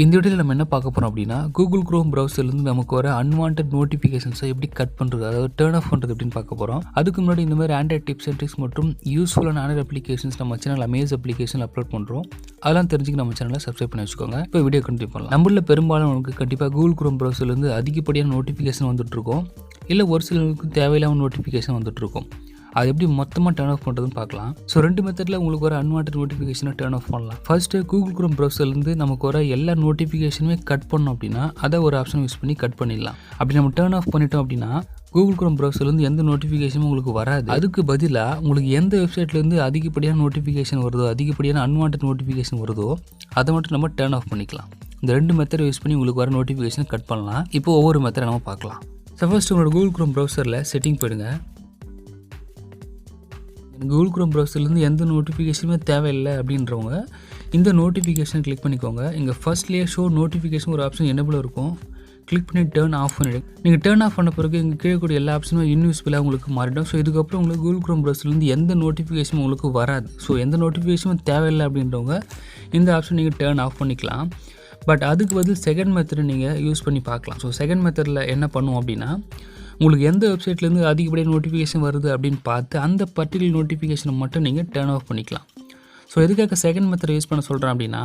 இந்த வீடியோவில் நம்ம என்ன பார்க்க போகிறோம் அப்படின்னா கூகுள் க்ரோம் ப்ரௌசர்லேருந்து நமக்கு வர அன்வான்ட் நோட்டிஃபிகேஷன்ஸை எப்படி கட் பண்ணுறது, அதாவது டர்ன் ஆஃப் பண்ணுறது அப்படின்னு பார்க்க போகிறோம். அதுக்கு முன்னாடி இந்த மாதிரி ஆண்ட்ராய்ட் டிப்ஸ் அண்ட் ட்ரிக்ஸ் மற்றும் யூஸ்ஃபுல்லான ஆண்ட்ராய்ட் அப்ளிகேஷன்ஸ் நம்ம சேனல் அமேஸ் அப்ளிகேஷன் அப்லோட் பண்ணுறோம். அதெல்லாம் தெரிஞ்சுக்க நம்ம சேனலை சப்ஸ்கிரைப் பண்ணி வச்சுக்கோங்க. இப்போ வீடியோ கண்டினியூ பண்ணலாம். நம்மள பெரும்பாலும் உங்களுக்கு கண்டிப்பாக கூகுள் க்ரோம் ப்ரௌசர்லேருந்து அதிகப்படியான நோட்டிஃபிகேஷன் வந்துட்டுருக்கோம், இல்லை ஒரு சிலருக்கு தேவையில்லாமல் நோட்டிஃபிகேஷன் வந்துட்டுருக்கும். அது எப்படி மொத்தமாக டர்ன் ஆஃப் பண்ணுறதுன்னு பார்க்கலாம். ஸோ 2 மெத்தடில் உங்களுக்கு வர அன்வான்ட் நோட்டிஃபிகேஷனை டர்ன் ஆஃப் பண்ணலாம். ஃபர்ஸ்ட்டு கூகுள் க்ரோம் ப்ரௌசர்லேருந்து நமக்கு வர எல்லா நோட்டிஃபிகேஷனுமே கட் பண்ணோம் அப்படின்னா அதை ஒரு ஆப்ஷன் யூஸ் பண்ணி கட் பண்ணிடலாம். அப்படி நம்ம டர்ன் ஆஃப் பண்ணிட்டோம் அப்படின்னா கூகுள் க்ரோம் ப்ரௌசர்லேருந்து எந்த நோட்டிஃபிகேஷனும் உங்களுக்கு வராது. அதுக்கு பதிலாக உங்களுக்கு எந்த வெப்சைட்லேருந்து அதிகப்படியான நோட்டிஃபிகேஷன் வருதோ, அதிகப்படியான அன்வான்ட் நோட்டிஃபிகேஷன் வருதோ அதை மட்டும் நம்ம டர்ன் ஆஃப் பண்ணிக்கலாம். இந்த 2 மெத்தட் யூஸ் பண்ணி உங்களுக்கு வர நோட்டிஃபிகேஷனை கட் பண்ணலாம். இப்போ ஒவ்வொரு மெத்தடை நம்ம பார்க்கலாம். ஸோ ஃபர்ஸ்ட் உங்களோட கூகுள் க்ரோம் ப்ரௌசரில் செட்டிங் போயிடுங்க. கூகுள் க்ரோம் ப்ரௌசர்லேருந்து எந்த நோட்டிஃபிகேஷனுமே தேவையில்லை அப்படின்றவங்க இந்த நோட்டிஃபிகேஷன் கிளிக் பண்ணிக்கோங்க. இங்கே ஃபர்ஸ்ட்லேயே ஷோ நோட்டிஃபிகேஷன் ஒரு ஆப்ஷன் எனேபிள் இருக்கும். கிளிக் பண்ணி டர்ன் ஆஃப் பண்ணிவிடுங்க. நீங்கள் டர்ன் ஆஃப் பண்ண பிறகு இங்கே கீழே எல்லா ஆப்ஷனுமே இன்யூஸ்ஃபுல்லாக உங்களுக்கு மாறிடும். ஸோ இதுக்கப்புறம் உங்களுக்கு கூகுள் க்ரோம் ப்ரௌசர்லேருந்து எந்த நோட்டிஃபிகேஷனும் உங்களுக்கு வராது. ஸோ எந்த நோட்டிஃபிகேஷனும் தேவையில்லை அப்படின்றவங்க இந்த ஆப்ஷன் நீங்கள் டர்ன் ஆஃப் பண்ணிக்கலாம். பட் அதுக்கு பதில் செகண்ட் மெத்தடை நீங்கள் யூஸ் பண்ணி பார்க்கலாம். ஸோ செகண்ட் மெத்தடில் என்ன பண்ணுவோம் அப்படின்னா, உங்களுக்கு எந்த வெப்சைட்லேருந்து அதிகப்படியான நோட்டிஃபிகேஷன் வருது அப்படின்னு பார்த்து அந்த பர்டிகுலர் நோட்டிஃபிகேஷனை மட்டும் நீங்கள் டர்ன் ஆஃப் பண்ணிக்கலாம். ஸோ எதுக்காக செகண்ட் மெத்தட் யூஸ் பண்ண சொல்கிறேன் அப்படின்னா,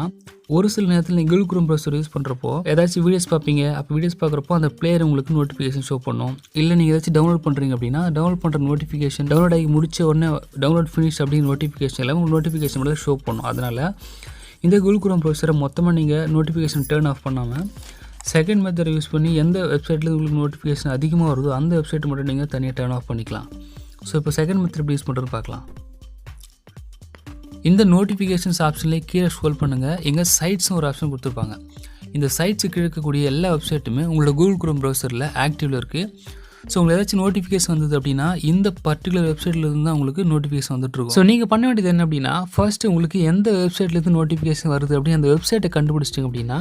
ஒரு சில நேரத்தில் நீங்கள் கூகுள் க்ரோம் ப்ரௌசர் யூஸ் பண்ணுறப்போ ஏதாச்சும் வீடியோஸ் பார்ப்பீங்க. அப்போ வீடியோஸ் பார்க்குறப்போ அந்த பிளேயர் உங்களுக்கு நோட்டிஃபிகேஷன் ஷோ பண்ணும். இல்லை நீங்கள் ஏதாச்சும் டவுன்லோட் பண்ணுறீங்க அப்படின்னா டவுன்லோட் பண்ணுற நோட்டிஃபிகேஷன் டவுன்லோட் ஆகி முடிச்ச உடனே டவுன்லோட் ஃபினிஷ் அப்படின்னு நோட்டிஃபிகேஷன் எல்லாம் உங்களுக்கு நோட்டிஃபிகேஷன் மட்டும் ஷோ பண்ணும். அதனால் இந்த கூகுள் க்ரோம் ப்ரௌசரை மொத்தமாக நீங்கள் நோட்டிஃபிகேஷன் டர்ன் ஆஃப் பண்ணாமல் செகண்ட் மெத்தட் யூஸ் பண்ணி எந்த வெப்சைட்டில் உங்களுக்கு நோட்டிஃபிகேஷன் அதிகமாக வருதோ அந்த வெப்சைட் மட்டும் நீங்கள் தனியாக டர்ன் ஆஃப் பண்ணிக்கலாம். ஸோ இப்போ செகண்ட் மெத்தட் எப்படி யூஸ் பண்ணுறது பார்க்கலாம். இந்த நோட்டிஃபிகேஷன்ஸ் ஆப்ஷன்லேயே கீழே ஸ்க்ரோல் பண்ணுங்கள். எங்கள் சைட்ஸ்னு ஒரு ஆப்ஷன் கொடுத்துருப்பாங்க. இந்த சைட்ஸுக்கு இருக்கக்கூடிய எல்லா வெப்சைட்டுமே உங்களோட கூகுள் க்ரோம் ப்ரௌசரில் ஆக்டிவில் இருக்குது. ஸோ உங்களுக்கு ஏதாச்சும் நோட்டிஃபிகேஷன் வந்தது அப்படின்னா இந்த பர்டிகுலர் வெப்சைட்லேருந்து தான் உங்களுக்கு நோட்டிஃபிகேஷன் வந்துட்டுருக்கும். ஸோ நீங்கள் பண்ண வேண்டியது என்ன அப்படின்னா, ஃபர்ஸ்ட்டு உங்களுக்கு எந்த வெப்சைட்லேருந்து நோட்டிஃபிகேஷன் வருது அப்படின்னு அந்த வெப்சைட்டை கண்டுபிடிச்சிட்டிங்க அப்படின்னா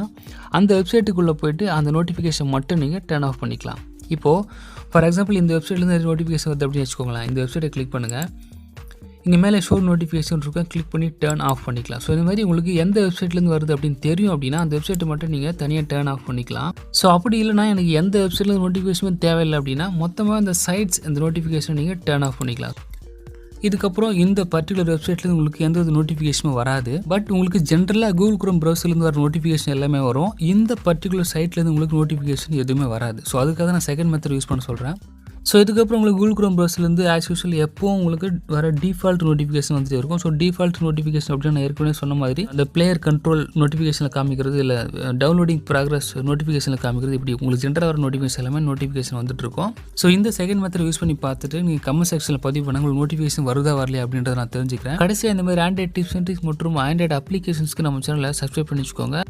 அந்த வெப்சைட்டுக்குள்ளே போய்ட்டு அந்த நோட்டிஃபிகேஷன் மட்டும் நீங்கள் டர்ன் ஆஃப் பண்ணிக்கலாம். இப்போது ஃபார் எக்ஸாம்பிள் இந்த வெப்சைட்லேருந்து நோட்டிஃபிகேஷன் வருது அப்படின்னு வச்சுக்கோங்களேன். இந்த வெப்சைட்டை கிளிக் பண்ணுங்கள். இங்கே மேலே ஷோ நோட்டிஃபிகேஷன் இருக்கும், கிளிக் பண்ணி டர்ன் ஆஃப் பண்ணிக்கலாம். ஸோ இந்த மாதிரி உங்களுக்கு எந்த வெப்சைட்லேருந்து வருது அப்படின்னு தெரியும் அப்படின்னா அந்த வெப்சைட்டை மட்டும் நீங்கள் தனியாக டர்ன் ஆஃப் பண்ணிக்கலாம். ஸோ அப்படி இல்லைனா எனக்கு எந்த வெப்சைட்லேருந்து நோட்டிஃபிகேஷனும் தேவையில்லை அப்படின்னா மொத்தமாக இந்த சைட்ஸ் இந்த நோட்டிஃபிகேஷனை நீங்கள் டர்ன் ஆஃப் பண்ணிக்கலாம். இதுக்கப்புறம் இந்த பர்டிகுலர் வெப்சைட்லேருந்து உங்களுக்கு எந்த ஒரு நோட்டிஃபிகேஷனும் வராது. பட் உங்களுக்கு ஜென்ரலாக கூகுள் க்ரோம் ப்ரௌசர்லேருந்து வர நோட்டிஃபிகேஷன் எல்லாமே வரும். இந்த பர்டிகுலர் சைட்லேருந்து உங்களுக்கு நோட்டிஃபிகேஷன் எதுவுமே வராது. ஸோ அதுக்காக நான் செகண்ட் மெத்தட் யூஸ் பண்ண சொல்கிறேன். ஸோ இதுக்கப்புறம் உங்களுக்கு கூகுள் க்ரோம் ப்ரௌசர்லேருந்து ஆஸ் யூஸ்வல் எப்போவும் உங்களுக்கு வர டிஃபால்ட் நோட்டிஃபிகேஷன் வந்துட்டு இருக்கும். ஸோ டிஃபால்ட் நோட்டிஃபிகேஷன் அப்படின்னு நான் ஏற்கனவே சொன்ன மாதிரி அந்த பிளேயர் கண்ட்ரோல் நோட்டிஃபிகேஷனில் காமிக்கிறது, இல்லை டவுன்லோடிங் ப்ராக்ரஸ் நோட்டிஃபிகேஷனில் காமிக்கிறது, இப்படி உங்களுக்கு ஜென்ரலாக வர நோட்டிஃபிகேஷன் எல்லாமே நோட்டிஃபிகேஷன் வந்துட்டு இருக்கும். ஸோ இந்த செகண்ட் மெத்தட் யூஸ் பண்ணி பார்த்துட்டு நீங்கள் கமெண்ட் செக்ஷனில் பதிவு பண்ண உங்களுக்கு நோட்டிஃபிகேஷன் வருதா வரலையா அப்படின்றத நான் தெரிஞ்சுக்கிறேன். கடைசியாக இந்த மாதிரி ஆண்ட்ராய்ட் டிப்ஸ் அண்ட் ட்ரிக்ஸ் மற்றும் ஆண்ட்ராய்ட் அப்ளிகேஷன்ஸ்க்கு நம்ம சேனலை சப்ஸ்கிரைப் பண்ணி வச்சுக்கோங்க.